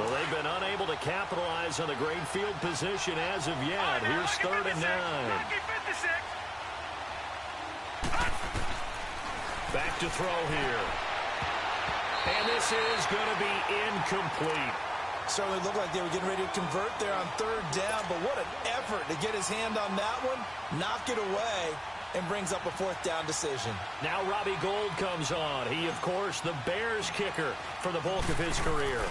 So they've been unable to capitalize on the great field position as of yet. Here's 3rd and 9. Back to throw here. And this is going to be incomplete. Certainly looked like they were getting ready to convert there on 3rd down, but what an effort to get his hand on that one, knock it away, and brings up a 4th down decision. Now Robbie Gould comes on. He, of course, the Bears kicker for the bulk of his career.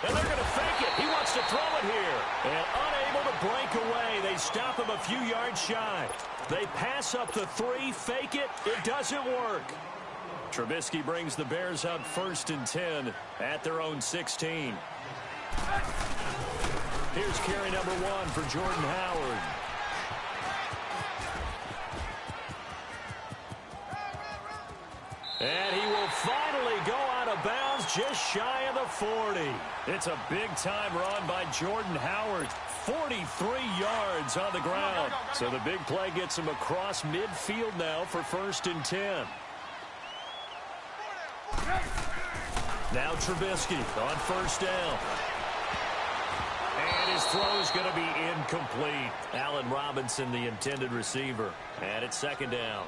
And they're going to fake it. He wants to throw it here. And unable to break away. They stop him a few yards shy. They pass up the 3, fake it. It doesn't work. Trubisky brings the Bears out 1st and 10 at their own 16. Here's carry number 1 for Jordan Howard. And he will finally go out of bounds just shy of the 40. It's a big-time run by Jordan Howard. 43 yards on the ground. So the big play gets him across midfield now for 1st and 10. Now Trubisky on 1st down. And his throw is going to be incomplete. Allen Robinson, the intended receiver. And it's 2nd down.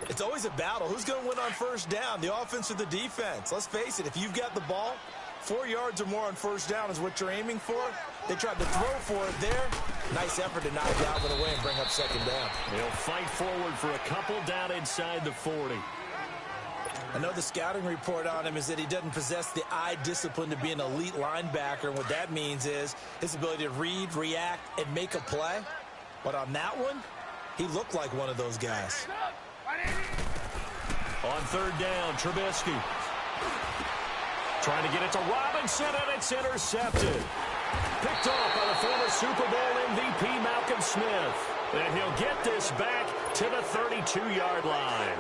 It's always a battle. Who's going to win on 1st down, the offense or the defense? Let's face it, if you've got the ball, 4 yards or more on 1st down is what you're aiming for. They tried to throw for it there. Nice effort to knock Dalvin away and bring up 2nd down. He'll fight forward for a couple down inside the 40. I know the scouting report on him is that he doesn't possess the eye discipline to be an elite linebacker. And what that means is his ability to read, react, and make a play. But on that one, he looked like one of those guys. On 3rd down, Trubisky. Trying to get it to Robinson, and it's intercepted. Picked off by the former Super Bowl MVP Malcolm Smith. And he'll get this back to the 32-yard line.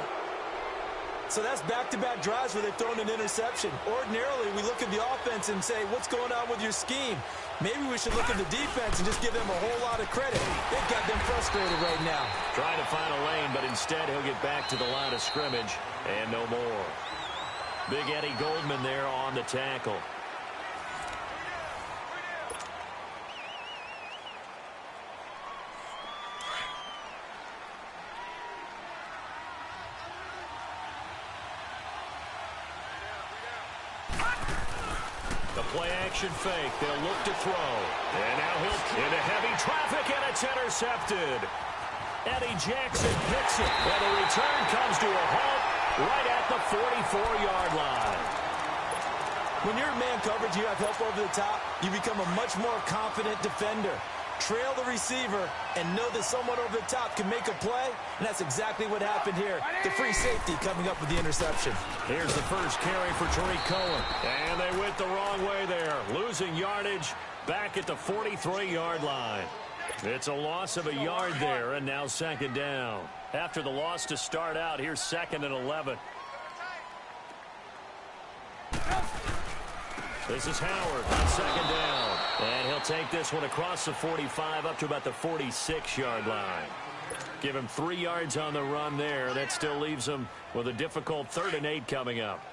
So that's back-to-back drives where they've thrown an interception. Ordinarily, we look at the offense and say, what's going on with your scheme? Maybe we should look at the defense and just give them a whole lot of credit. They've got them frustrated right now. Trying to find a lane, but instead he'll get back to the line of scrimmage and no more. Big Eddie Goldman there on the tackle. Play-action fake. They'll look to throw. And now he'll into heavy traffic, and it's intercepted. Eddie Jackson picks it. And the return comes to a halt right at the 44-yard line. When you're in man coverage, you have help over the top, you become a much more confident defender. Trail the receiver and know that someone over the top can make a play, and that's exactly what happened here. The free safety coming up with the interception. Here's the first carry for Tariq Cohen. And they went the wrong way there, losing yardage back at the 43-yard line. It's a loss of a yard there, and now 2nd down. After the loss to start out, here's 2nd and 11. This is Howard on 2nd down. And he'll take this one across the 45 up to about the 46-yard line. Give him 3 yards on the run there. That still leaves him with a difficult 3rd and 8 coming up.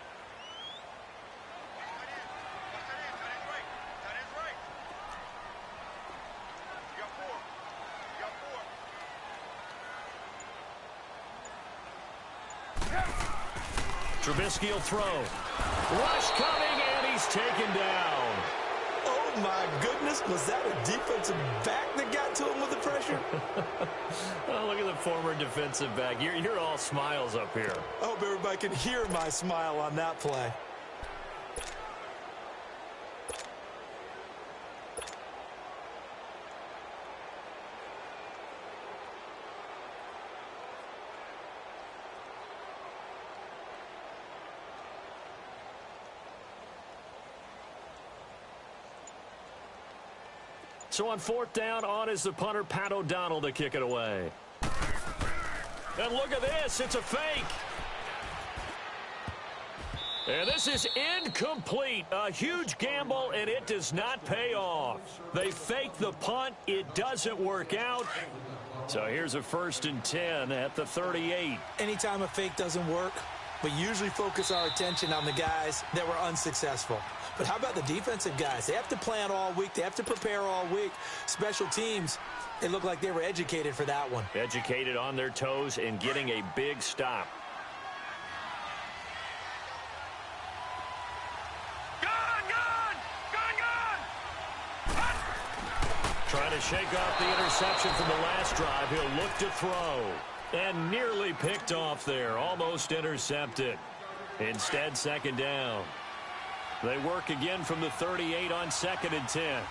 Trubisky will throw. Rush coming, and he's taken down. Oh, my goodness. Was that a defensive back that got to him with the pressure? Oh, look at the former defensive back. You're all smiles up here. I hope everybody can hear my smile on that play. So on 4th down, on is the punter, Pat O'Donnell, to kick it away. And look at this. It's a fake. And this is incomplete. A huge gamble, and it does not pay off. They fake the punt. It doesn't work out. So here's a 1st and 10 at the 38. Anytime a fake doesn't work, but usually focus our attention on the guys that were unsuccessful. But how about the defensive guys? They have to plan all week. They have to prepare all week. Special teams, it looked like they were educated for that one. Educated on their toes and getting a big stop. Trying to shake off the interception from the last drive. He'll look to throw. And nearly picked off there. Almost intercepted. Instead, second down. They work again from the 38 on 2nd and 10.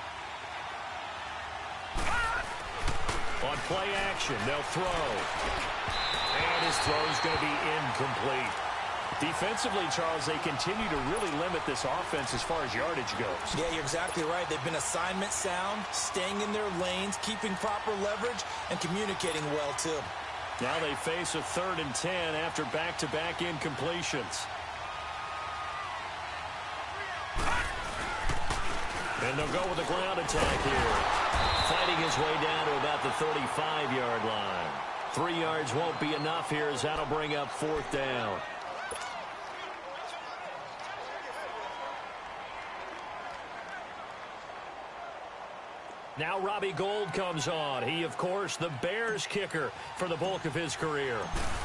On play action, they'll throw. And his throw's going to be incomplete. Defensively, Charles, they continue to really limit this offense as far as yardage goes. Yeah, you're exactly right. They've been assignment sound, staying in their lanes, keeping proper leverage, and communicating well, too. Now they face a 3rd and 10 after back-to-back incompletions. And they'll go with a ground attack here. Fighting his way down to about the 35-yard line. 3 yards won't be enough here as that'll bring up 4th down. Now Robbie Gould comes on. He, of course, the Bears kicker for the bulk of his career.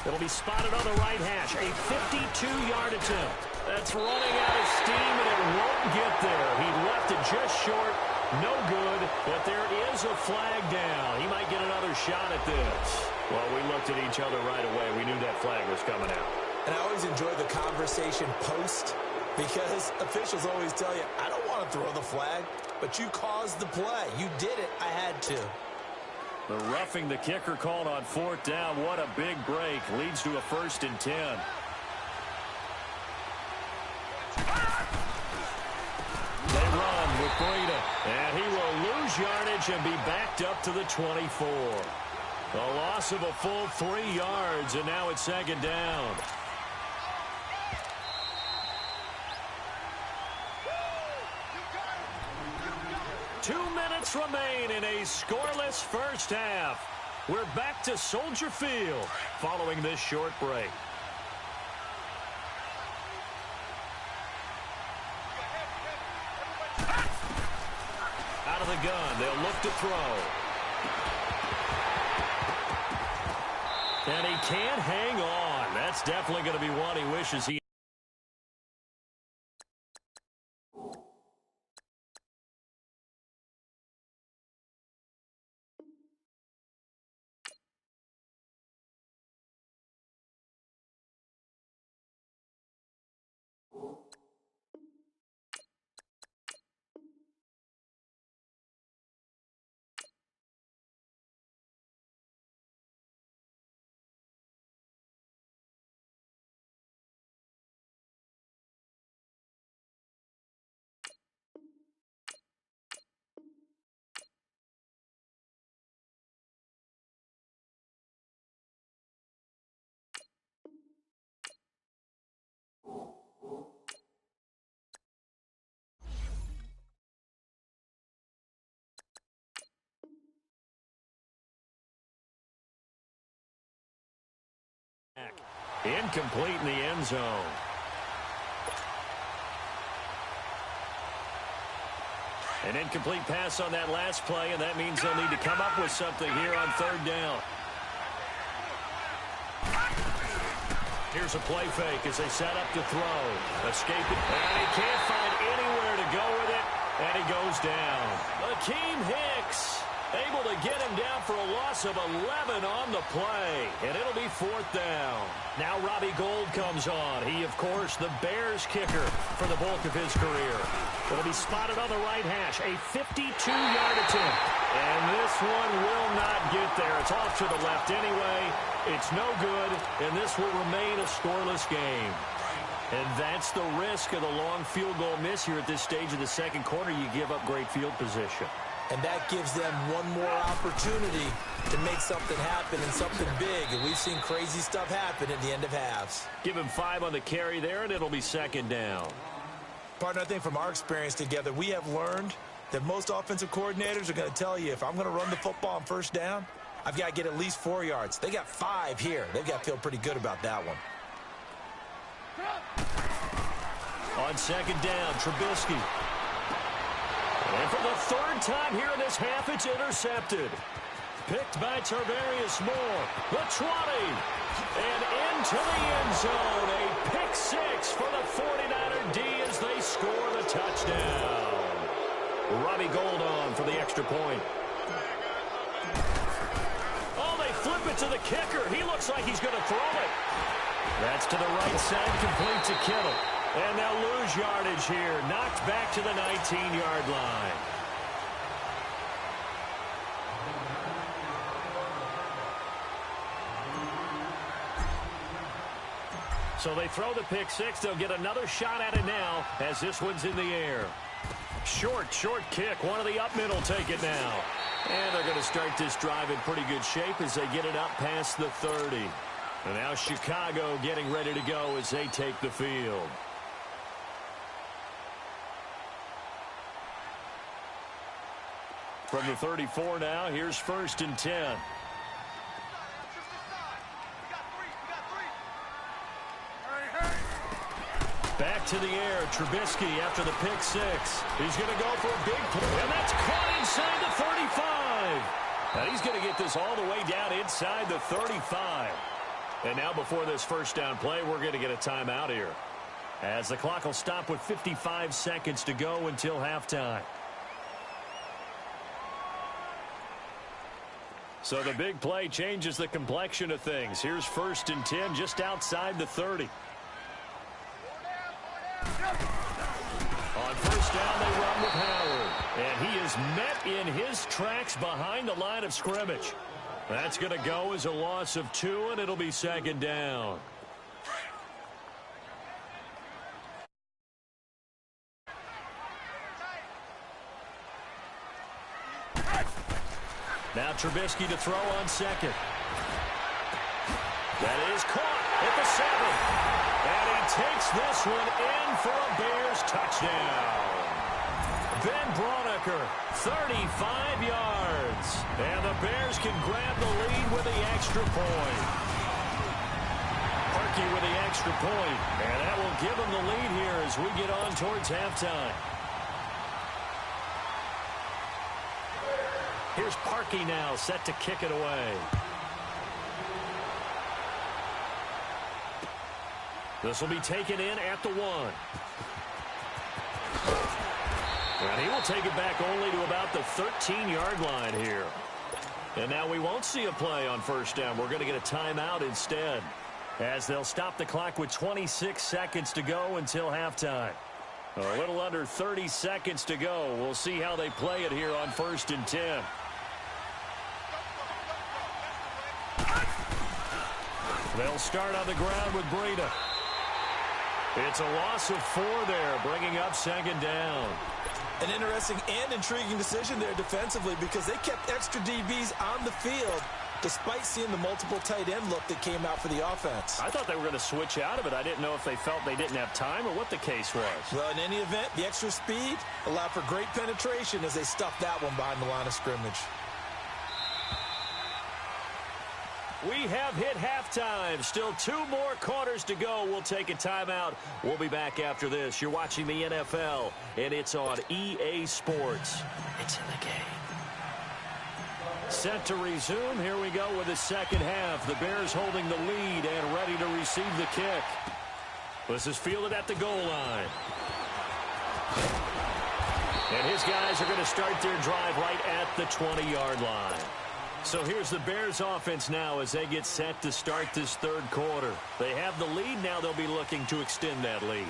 It'll be spotted on the right hash. A 52-yard attempt. That's running out of steam, and it won't get there. He left it just short. No good, but there is a flag down. He might get another shot at this. Well, we looked at each other right away. We knew that flag was coming out. And I always enjoy the conversation post, because officials always tell you, I don't want to throw the flag, but you caused the play. You did it. I had to. The roughing the kicker called on 4th down. What a big break. Leads to a 1st and 10. They run with Breida, and he will lose yardage and be backed up to the 24. A loss of a full 3 yards, and now it's 2nd down. 2 minutes remain in a scoreless first half. We're back to Soldier Field following this short break. Out of the gun, they'll look to throw. And he can't hang on. That's definitely going to be one he wishes he... Incomplete in the end zone. An incomplete pass on that last play, and that means they'll need to come up with something here on 3rd down. Here's a play fake as they set up to throw. Escaping, and he can't find anywhere to go with it, and he goes down. Akeem Hicks able to get him down for a loss of 11 on the play, and it'll be 4th down. Now Robbie Gould comes on. He, of course, the Bears kicker for the bulk of his career. It'll be spotted on the right hash, a 52-yard attempt. And this one will not get there. It's off to the left anyway. It's no good, and this will remain a scoreless game. And that's the risk of the long field goal miss here at this stage of the second quarter. You give up great field position. And that gives them one more opportunity to make something happen and something big. And we've seen crazy stuff happen at the end of halves. Give him 5 on the carry there, and it'll be 2nd down. Partner, I think from our experience together, we have learned that most offensive coordinators are going to tell you, if I'm going to run the football on 1st down, I've got to get at least 4 yards. They got 5 here. They've got to feel pretty good about that one. On second down, Trubisky. And for the third time here in this half, it's intercepted. Picked by Tarvarius Moore. The 20. And into the end zone. A pick six for the 49er D as they score the touchdown. Robbie Gould on for the extra point. Oh, they flip it to the kicker. He looks like he's going to throw it. That's to the right side, complete to Kittle. And they'll lose yardage here. Knocked back to the 19-yard line. So they throw the pick six. They'll get another shot at it now as this one's in the air. Short kick. One of the up middle take it now. And they're going to start this drive in pretty good shape as they get it up past the 30. And now Chicago getting ready to go as they take the field. From the 34 now, here's 1st and 10. Back to the air, Trubisky after the pick six. He's going to go for a big play, and that's caught inside the 35. And he's going to get this all the way down inside the 35. And now before this first down play, we're going to get a timeout here, as the clock will stop with 55 seconds to go until halftime. So the big play changes the complexion of things. Here's 1st and 10 just outside the 30. On first down, they run with Howard. And he is met in his tracks behind the line of scrimmage. That's going to go as a loss of 2, and it'll be 2nd down. Now Trubisky to throw on second. That is caught at the 7. And he takes this one in for a Bears touchdown. Ben Braunecker, 35 yards. And the Bears can grab the lead with the extra point. Parkey with the extra point. And that will give them the lead here as we get on towards halftime. Here's Parkey now, set to kick it away. This will be taken in at the 1. And he will take it back only to about the 13-yard line here. And now we won't see a play on first down. We're going to get a timeout instead, as they'll stop the clock with 26 seconds to go until halftime. A little under 30 seconds to go. We'll see how they play it here on 1st and 10. They'll start on the ground with Breida. It's a loss of 4 there, bringing up 2nd down. An interesting and intriguing decision there defensively, because they kept extra DBs on the field despite seeing the multiple tight end look that came out for the offense. I thought they were going to switch out of it. I didn't know if they felt they didn't have time or what the case was. Well, in any event, the extra speed allowed for great penetration as they stuffed that one behind the line of scrimmage. We have hit halftime. Still 2 more quarters to go. We'll take a timeout. We'll be back after this. You're watching the NFL, and it's on EA Sports. It's in the game. Set to resume. Here we go with the second half. The Bears holding the lead and ready to receive the kick. This is fielded at the goal line. And his guys are going to start their drive right at the 20-yard line. So here's the Bears offense now as they get set to start this third quarter. They have the lead. Now they'll be looking to extend that lead.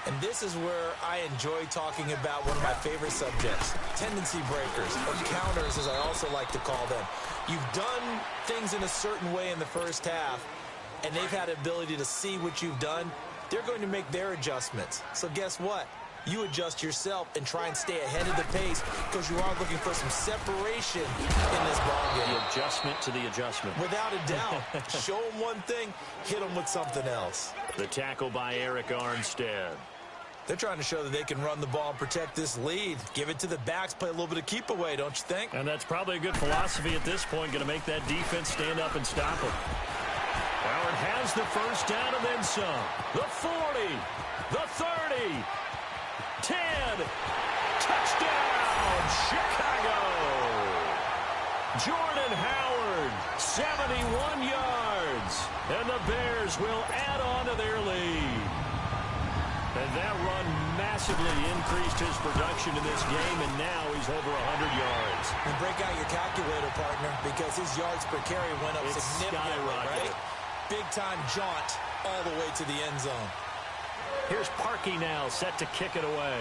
And this is where I enjoy talking about one of my favorite subjects, tendency breakers, or counters as I also like to call them. You've done things in a certain way in the first half, and they've had the ability to see what you've done. They're going to make their adjustments. So guess what? You adjust yourself and try and stay ahead of the pace, because you are looking for some separation in this ballgame. The adjustment to the adjustment. Without a doubt. Show them one thing, hit them with something else. The tackle by Eric Armstead. They're trying to show that they can run the ball and protect this lead. Give it to the backs, play a little bit of keep away, don't you think? And that's probably a good philosophy at this point, going to make that defense stand up and stop them. Howard has the first down and then some. The 40, the 30, 10. Touchdown, Chicago! Jordan Howard, 71 yards. And the Bears will add on to their lead. And that run massively increased his production in this game, and now he's over 100 yards. And break out your calculator, partner, because his yards per carry went up significantly, right? Big-time jaunt all the way to the end zone. Here's Parkey now, set to kick it away.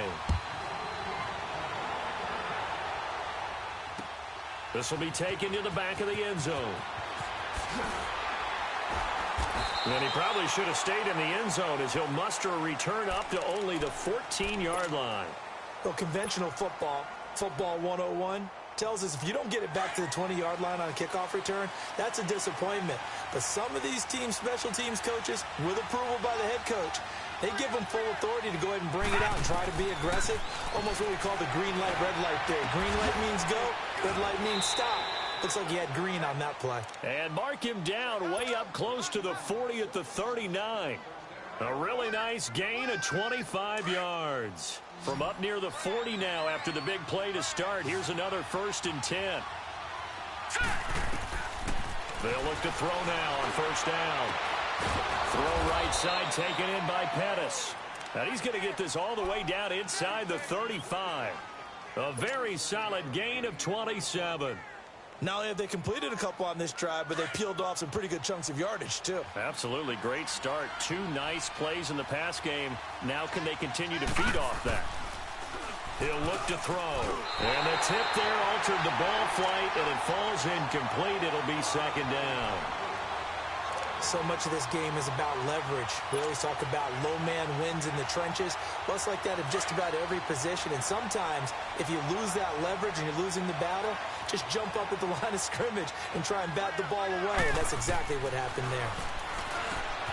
This will be taken to the back of the end zone. And he probably should have stayed in the end zone as he'll muster a return up to only the 14-yard line. Well, conventional football 101, tells us if you don't get it back to the 20-yard line on a kickoff return, that's a disappointment. But some of these teams, special teams coaches, with approval by the head coach, they give them full authority to go ahead and bring it out and try to be aggressive. Almost what we call the green light, red light theory. Green light means go, red light means stop. Looks like he had green on that play. And mark him down way up close to the 40 at the 39. A really nice gain of 25 yards. From up near the 40 now after the big play to start. Here's another 1st and 10. They'll look to throw now on 1st down. Throw right side taken in by Pettis. And he's going to get this all the way down inside the 35. A very solid gain of 27. Not only have they completed a couple on this drive, but they peeled off some pretty good chunks of yardage, too. Absolutely. Great start. 2 nice plays in the pass game. Now can they continue to feed off that? He'll look to throw. And the tip there altered the ball flight, and it falls incomplete. It'll be 2nd down. So much of this game is about leverage. We always talk about low man wins in the trenches. Well, it's like that in just about every position. And sometimes, if you lose that leverage and you're losing the battle, just jump up at the line of scrimmage and try and bat the ball away. And that's exactly what happened there.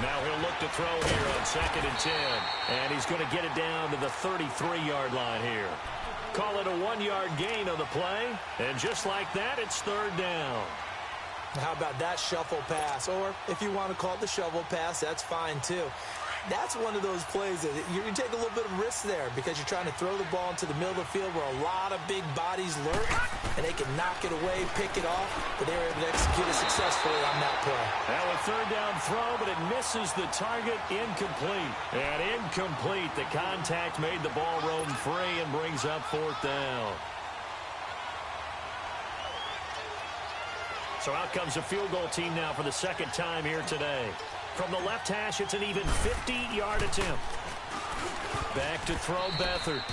Now he'll look to throw here on 2nd and 10. And he's going to get it down to the 33-yard line here. Call it a 1-yard gain on the play. And just like that, it's 3rd down. How about that shuffle pass? Or if you want to call it the shovel pass, that's fine too. That's one of those plays that you take a little bit of risk there because you're trying to throw the ball into the middle of the field where a lot of big bodies lurk, and they can knock it away, pick it off, but they were able to execute it successfully on that play. Now a 3rd down throw, but it misses the target, incomplete. And incomplete. The contact made the ball roam free and brings up 4th down. So out comes the field goal team now for the 2nd time here today. From the left hash, it's an even 50-yard attempt. Back to throw Beathard.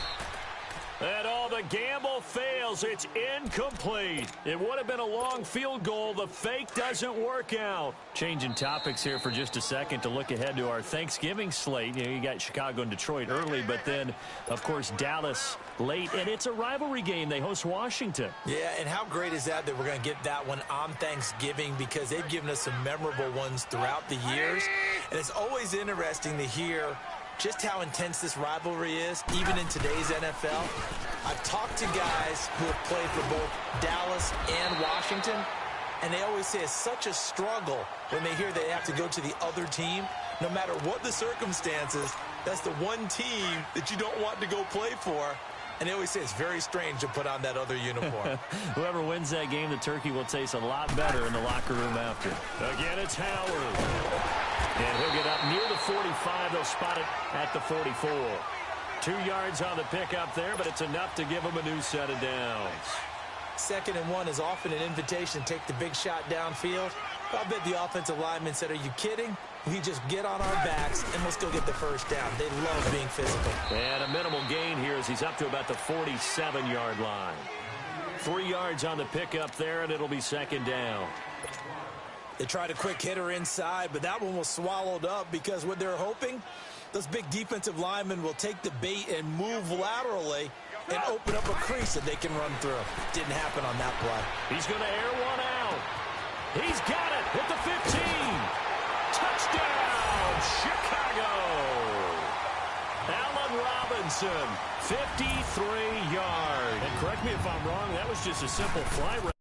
And all the gamble fails. It's incomplete. It would have been a long field goal. The fake doesn't work out. Changing topics here for just a second to look ahead to our Thanksgiving slate. You got Chicago and Detroit early, but then, of course, Dallas late. And it's a rivalry game. They host Washington. Yeah, and how great is that we're going to get that one on Thanksgiving because they've given us some memorable ones throughout the years. And it's always interesting to hear just how intense this rivalry is, even in today's NFL. I've talked to guys who have played for both Dallas and Washington, and they always say it's such a struggle when they hear they have to go to the other team. No matter what the circumstances, that's the one team that you don't want to go play for. And they always say it's very strange to put on that other uniform. Whoever wins that game, the turkey will taste a lot better in the locker room after. Again, it's Howard. And he'll get up near the 45. They'll spot it at the 44. 2 yards on the pickup there, but it's enough to give him a new set of downs. 2nd and 1 is often an invitation to take the big shot downfield. I bet the offensive lineman said, are you kidding? We just get on our backs and let's go get the 1st down. They love being physical. And a minimal gain here as he's up to about the 47-yard line. 3 yards on the pickup there, and it'll be 2nd down. They tried a quick hitter inside, but that one was swallowed up because what they're hoping, those big defensive linemen will take the bait and move laterally and open up a crease that they can run through. Didn't happen on that play. He's going to air one out. He's got it at the 15. Touchdown, Chicago. Allen Robinson, 53 yards. And correct me if I'm wrong, that was just a simple fly route.